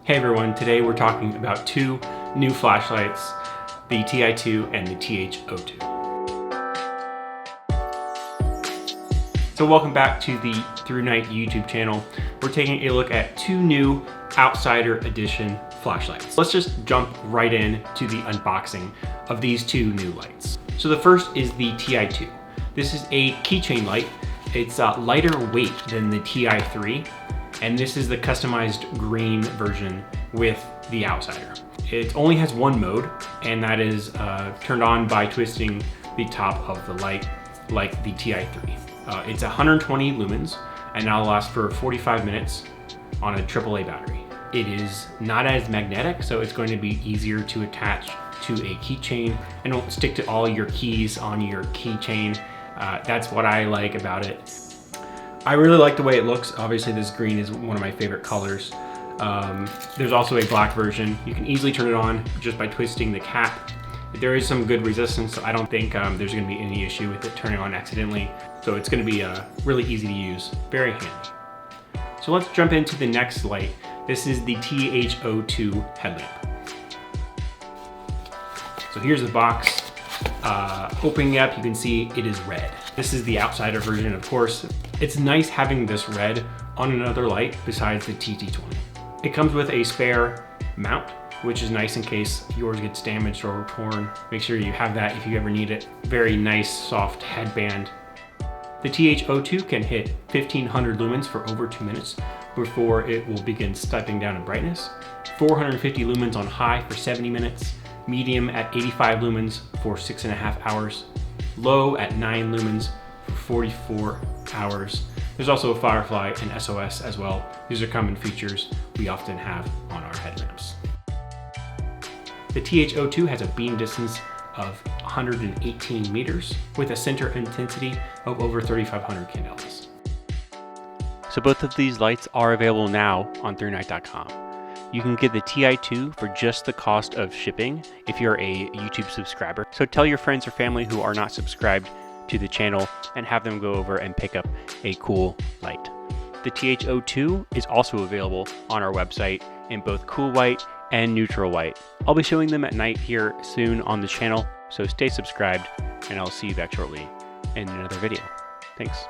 Hey everyone, today we're talking about two new flashlights, the Ti2 and the TH02. So welcome back to the ThruNite YouTube channel. We're taking a look at two new Outsider Edition flashlights. Let's just jump right in to the unboxing of these two new lights. So the first is the Ti2. This is a keychain light. It's lighter weight than the Ti3. And this is the customized green version with the Outsider. It only has one mode, and that is turned on by twisting the top of the light like the Ti3. It's 120 lumens, and that'll last for 45 minutes on a AAA battery. It is not as magnetic, so it's going to be easier to attach to a keychain and won't stick to all your keys on your keychain. That's what I like about it. I really like the way it looks. Obviously this green is one of my favorite colors. There's also a black version. You can easily turn it on just by twisting the cap. There is some good resistance, so I don't think there's gonna be any issue with it turning on accidentally. So it's gonna be really easy to use, very handy. So let's jump into the next light. This is the TH02 headlamp. So here's the box. Opening up, you can see it is red. This is the Outsider version, of course. It's nice having this red on another light besides the TT20. It comes with a spare mount, which is nice in case yours gets damaged or torn. Make sure you have that if you ever need it. Very nice, soft headband. The TH02 can hit 1500 lumens for over 2 minutes before it will begin stepping down in brightness. 450 lumens on high for 70 minutes. Medium at 85 lumens for 6.5 hours. Low at 9 lumens for 44 hours. There's also a Firefly and SOS as well. These are common features we often have on our headlamps. The TH02 has a beam distance of 118 meters with a center intensity of over 3,500 candelas. So both of these lights are available now on ThruNite.com. You can get the Ti2 for just the cost of shipping if you're a YouTube subscriber. So tell your friends or family who are not subscribed to the channel and have them go over and pick up a cool light. The TH02 is also available on our website in both cool white and neutral white. I'll be showing them at night here soon on the channel, so stay subscribed and I'll see you back shortly in another video. Thanks.